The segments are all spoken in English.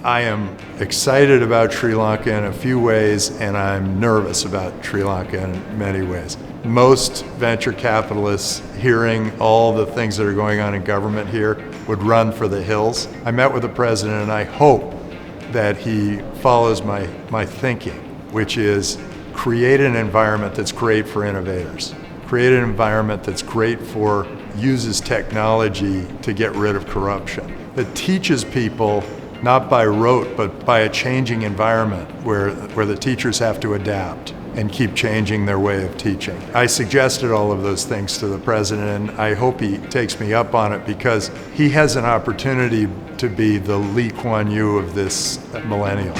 I am excited about Sri Lanka in a few ways, and I'm nervous about Sri Lanka in many ways. Most venture capitalists, hearing all the things that are going on in government here, would run for the hills. I met with the president, and I hope that he follows my thinking, which is create an environment that's great for innovators. Create an environment that's great for, uses technology to get rid of corruption. That teaches people not by rote, but by a changing environment where the teachers have to adapt and keep changing their way of teaching. I suggested all of those things to the president, and I hope he takes me up on it because he has an opportunity to be the Lee Kuan Yew of this millennium.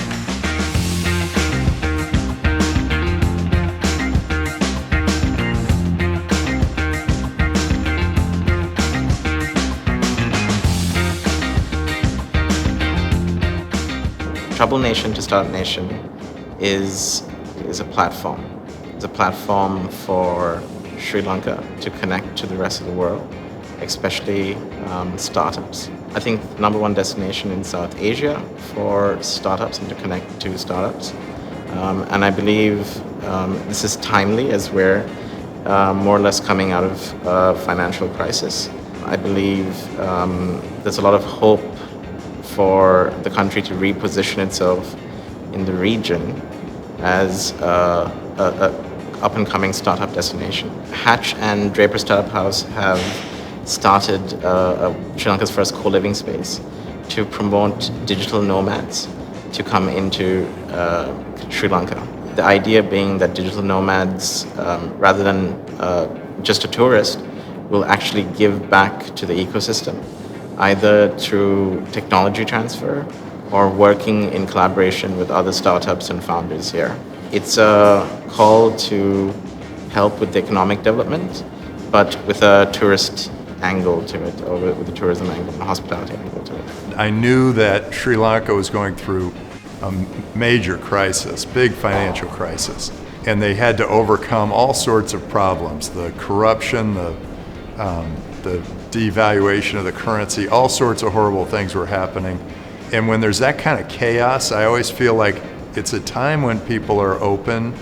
Trouble Nation to Startup Nation is a platform. It's a platform for Sri Lanka to connect to the rest of the world, especially startups. I think the number one destination in South Asia for startups and to connect to startups. And I believe this is timely as we're more or less coming out of a financial crisis. I believe there's a lot of hope for the country to reposition itself in the region as a up-and-coming startup destination. Hatch and Draper Startup House have started Sri Lanka's first co-living space to promote digital nomads to come into Sri Lanka. The idea being that digital nomads, rather than just a tourist, will actually give back to the ecosystem, either through technology transfer or working in collaboration with other startups and founders here. It's a call to help with the economic development, but with a tourist angle to it, or with a tourism angle and a hospitality angle to it. I knew that Sri Lanka was going through a major crisis, big financial crisis, and they had to overcome all sorts of problems, the corruption, the devaluation of the currency, all sorts of horrible things were happening. And when there's that kind of chaos, I always feel like it's a time when people are open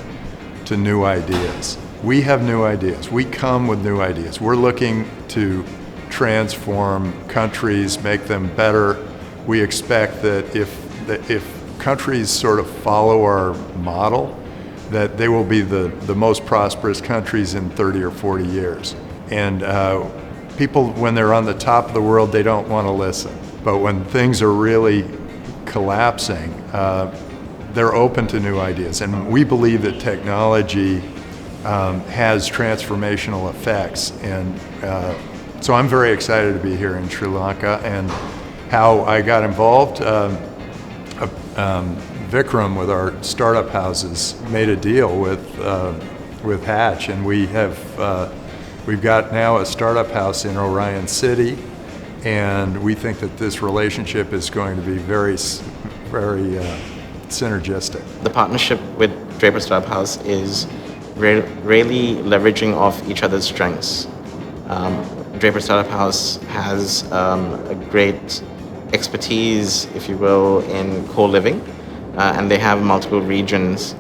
to new ideas. We have new ideas. We come with new ideas. We're looking to transform countries, make them better. We expect that if countries sort of follow our model, that they will be the most prosperous countries in 30 or 40 years. And people, when they're on the top of the world, they don't want to listen. But when things are really collapsing, they're open to new ideas. And we believe that technology has transformational effects. And so I'm very excited to be here in Sri Lanka. And how I got involved, Vikram with our startup houses made a deal with Hatch, and we've got now a startup house in Orion City, and we think that this relationship is going to be very synergistic. The partnership with Draper Startup House is really leveraging off each other's strengths. Draper Startup House has a great expertise, if you will, in co-living, and they have multiple regions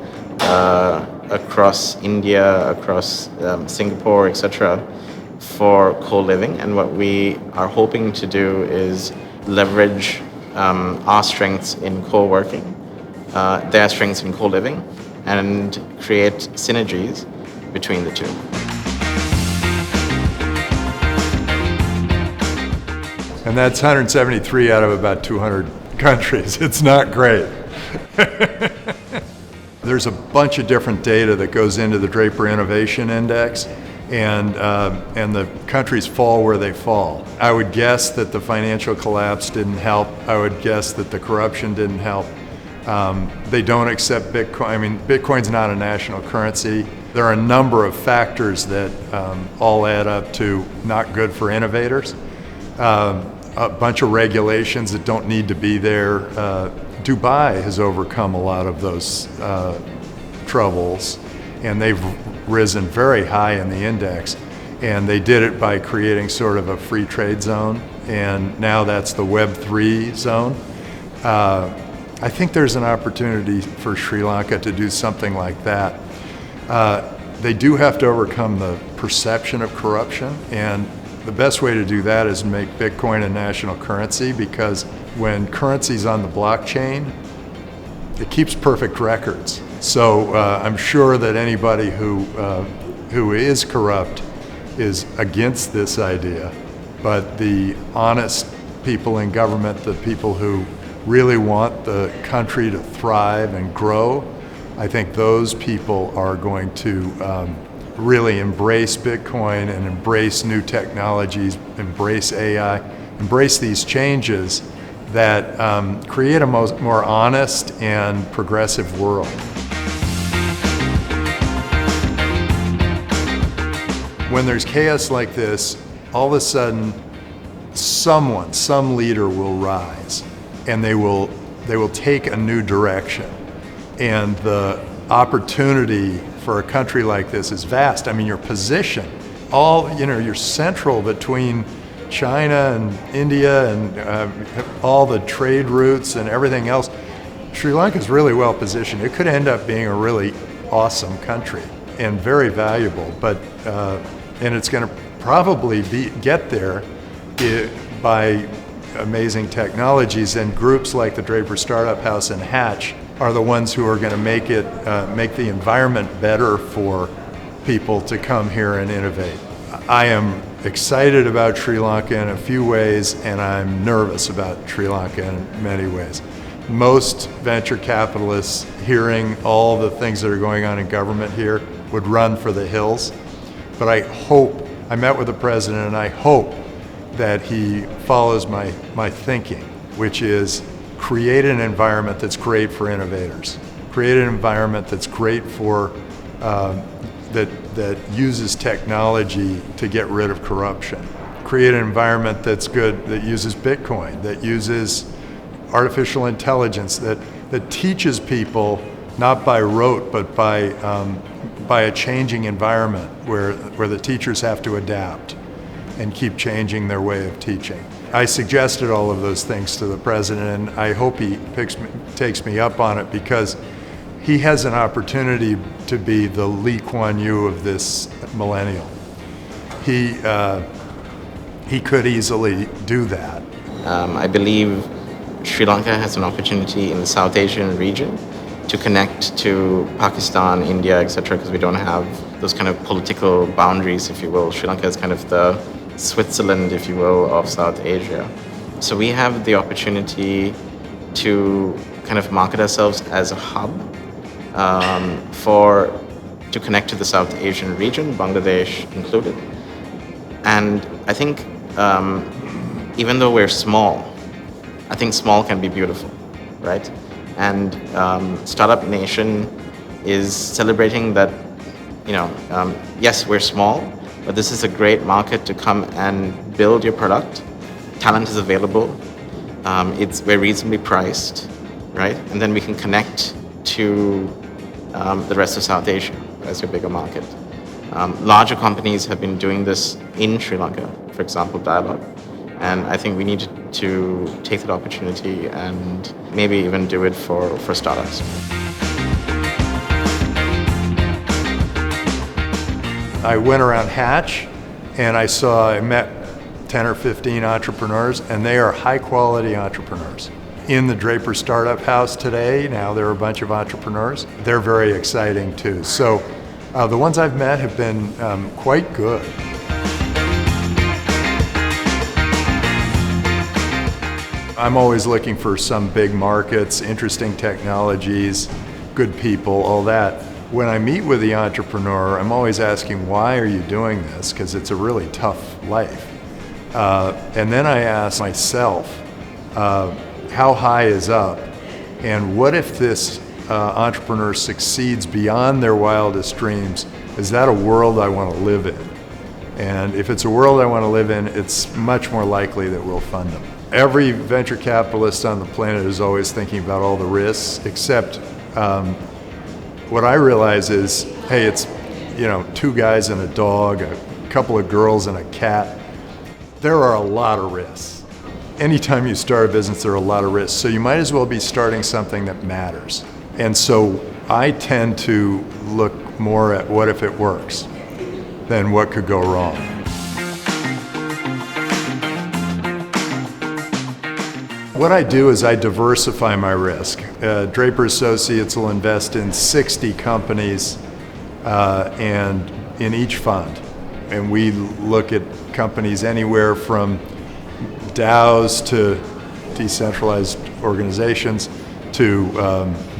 across India, across Singapore, etc., for co-living. And what we are hoping to do is leverage our strengths in co-working, their strengths in co-living, and create synergies between the two. And that's 173 out of about 200 countries. It's not great. There's a bunch of different data that goes into the Draper Innovation Index, and the countries fall where they fall. I would guess that the financial collapse didn't help. I would guess that the corruption didn't help. They don't accept Bitcoin. I mean, Bitcoin's not a national currency. There are a number of factors that all add up to not good for innovators. A bunch of regulations that don't need to be there. Dubai has overcome a lot of those troubles, and they've risen very high in the index. And they did it by creating sort of a free trade zone, and now that's the Web3 zone. I think there's an opportunity for Sri Lanka to do something like that. They do have to overcome the perception of corruption, and the best way to do that is make Bitcoin a national currency, because when currency's on the blockchain, it keeps perfect records. So I'm sure that anybody who is corrupt is against this idea, but the honest people in government, the people who really want the country to thrive and grow, I think those people are going to really embrace Bitcoin and embrace new technologies, embrace AI, embrace these changes that create a more honest and progressive world. When there's chaos like this, all of a sudden, some leader will rise, and they will take a new direction. And the opportunity for a country like this is vast. I mean, your position, you're central between China and India and all the trade routes and everything else. Sri Lanka is really well positioned. It could end up being a really awesome country and very valuable, but and it's going to probably get there by amazing technologies, and groups like the Draper Startup House and Hatch are the ones who are going to make the environment better for people to come here and innovate. I am excited about Sri Lanka in a few ways, and I'm nervous about Sri Lanka in many ways. Most venture capitalists, hearing all the things that are going on in government here, would run for the hills. But I met with the president, and I hope that he follows my thinking, which is create an environment that's great for innovators, create an environment that's great for, that uses technology to get rid of corruption, create an environment that's good, that uses Bitcoin, that uses artificial intelligence, that teaches people not by rote, but by a changing environment where the teachers have to adapt and keep changing their way of teaching. I suggested all of those things to the president, and I hope he takes me up on it, because he has an opportunity to be the Lee Kuan Yew of this millennial. He could easily do that. I believe Sri Lanka has an opportunity in the South Asian region to connect to Pakistan, India, etc., because we don't have those kind of political boundaries, if you will. Sri Lanka is kind of the Switzerland, if you will, of South Asia. So we have the opportunity to kind of market ourselves as a hub to connect to the South Asian region, Bangladesh included. And I think even though we're small, I think small can be beautiful, right? And Startup Nation is celebrating that, yes, we're small, but this is a great market to come and build your product. Talent is available. We're reasonably priced, right? And then we can connect to the rest of South Asia as your bigger market. Larger companies have been doing this in Sri Lanka, for example, Dialog. And I think we need to take that opportunity and maybe even do it for startups. I went around Hatch, and I met 10 or 15 entrepreneurs, and they are high quality entrepreneurs. In the Draper Startup House today, now there are a bunch of entrepreneurs. They're very exciting too. So the ones I've met have been quite good. I'm always looking for some big markets, interesting technologies, good people, all that. When I meet with the entrepreneur, I'm always asking, why are you doing this? Because it's a really tough life. And then I ask myself, how high is up? And what if this entrepreneur succeeds beyond their wildest dreams? Is that a world I want to live in? And if it's a world I want to live in, it's much more likely that we'll fund them. Every venture capitalist on the planet is always thinking about all the risks, except what I realize is, hey, it's 2 guys and a dog, a couple of girls and a cat. There are a lot of risks. anytime you start a business, there are a lot of risks. So you might as well be starting something that matters. And so I tend to look more at what if it works than what could go wrong. What I do is I diversify my risk. Draper Associates will invest in 60 companies and in each fund. And we look at companies anywhere from DAOs to decentralized organizations to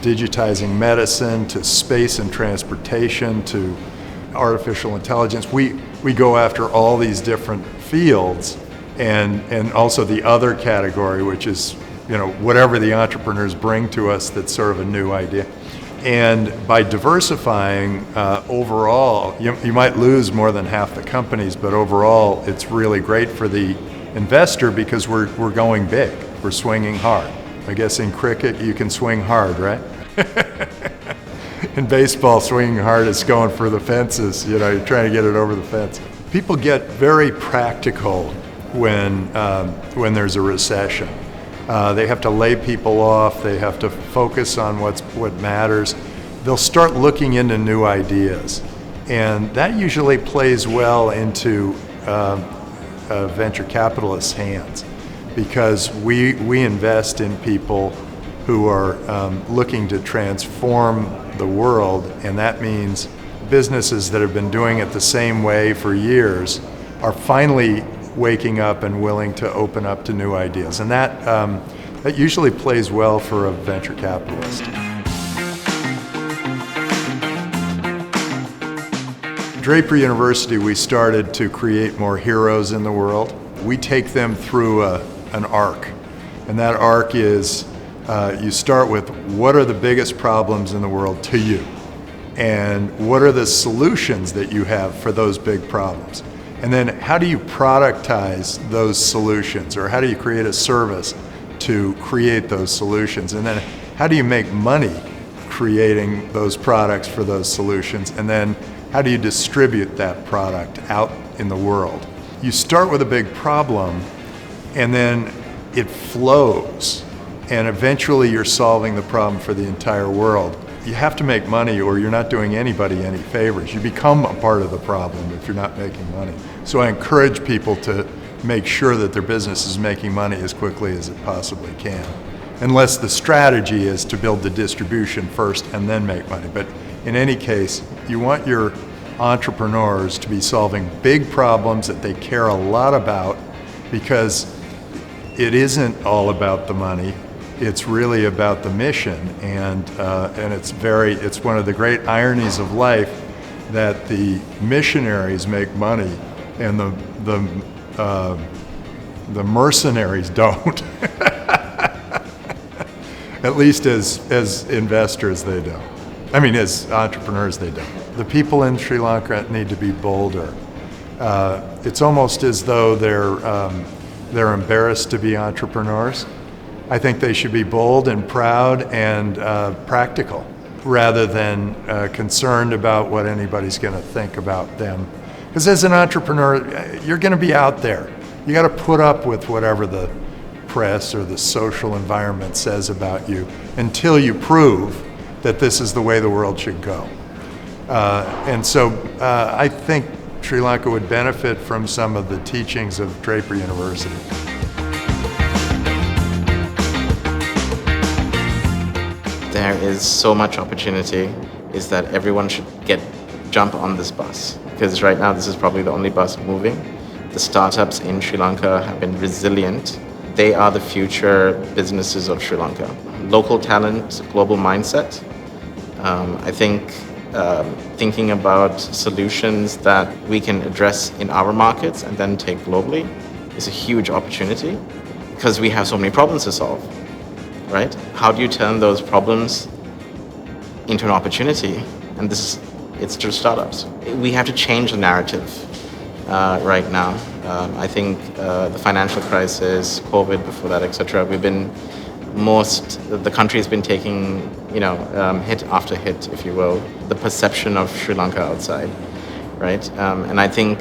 digitizing medicine to space and transportation to artificial intelligence. We go after all these different fields. And also the other category, which is, whatever the entrepreneurs bring to us that's sort of a new idea. And by diversifying overall, you might lose more than half the companies, but overall it's really great for the investor because we're going big, we're swinging hard. I guess in cricket you can swing hard, right? In baseball, swinging hard is going for the fences, you're trying to get it over the fence. People get very practical when there's a recession. They have to lay people off, they have to focus on what matters. They'll start looking into new ideas. And that usually plays well into venture capitalists' hands because we invest in people who are looking to transform the world, and that means businesses that have been doing it the same way for years are finally waking up and willing to open up to new ideas. And that usually plays well for a venture capitalist. Draper University, we started to create more heroes in the world. We take them through an arc. And that arc is, you start with what are the biggest problems in the world to you? And what are the solutions that you have for those big problems? And then how do you productize those solutions, or how do you create a service to create those solutions? And then how do you make money creating those products for those solutions? And then how do you distribute that product out in the world? You start with a big problem and then it flows, and eventually you're solving the problem for the entire world. You have to make money or you're not doing anybody any favors. You become a part of the problem if you're not making money. So I encourage people to make sure that their business is making money as quickly as it possibly can. Unless the strategy is to build the distribution first and then make money. But in any case, you want your entrepreneurs to be solving big problems that they care a lot about, because it isn't all about the money. It's really about the mission, and it's one of the great ironies of life that the missionaries make money and the mercenaries don't. At least as investors they don't. I mean, as entrepreneurs they don't. The people in Sri Lanka need to be bolder. It's almost as though they're embarrassed to be entrepreneurs. I think they should be bold and proud and practical rather than concerned about what anybody's going to think about them. Because as an entrepreneur, you're going to be out there. You got to put up with whatever the press or the social environment says about you until you prove that this is the way the world should go. And so I think Sri Lanka would benefit from some of the teachings of Draper University. There is so much opportunity, is that everyone should jump on this bus, because right now this is probably the only bus moving. The startups in Sri Lanka have been resilient. They are the future businesses of Sri Lanka. Local talent, global mindset. I think thinking about solutions that we can address in our markets and then take globally is a huge opportunity, because we have so many problems to solve. Right? How do you turn those problems into an opportunity? And it's through startups. We have to change the narrative right now. I think the financial crisis, COVID before that, etc. The country has been taking, hit after hit, if you will, the perception of Sri Lanka outside, right? And I think,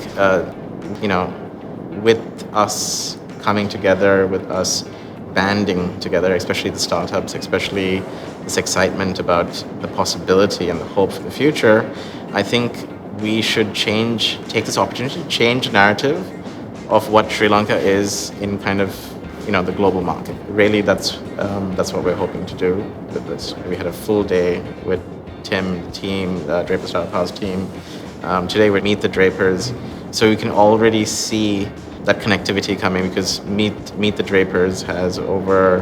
with us coming together, with us banding together, especially the startups, especially this excitement about the possibility and the hope for the future, I think we should take this opportunity to change the narrative of what Sri Lanka is in kind of, the global market. Really, that's what we're hoping to do with this. We had a full day with Tim, the team, Draper Startup House team. Today we meet the Drapers, so we can already see that connectivity coming, because Meet the Drapers has over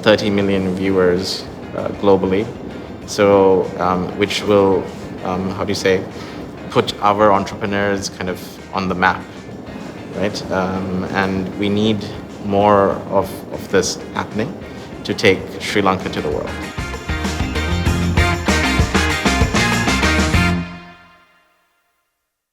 30 million viewers globally. So, which will, put our entrepreneurs kind of on the map, right? And we need more of this happening to take Sri Lanka to the world.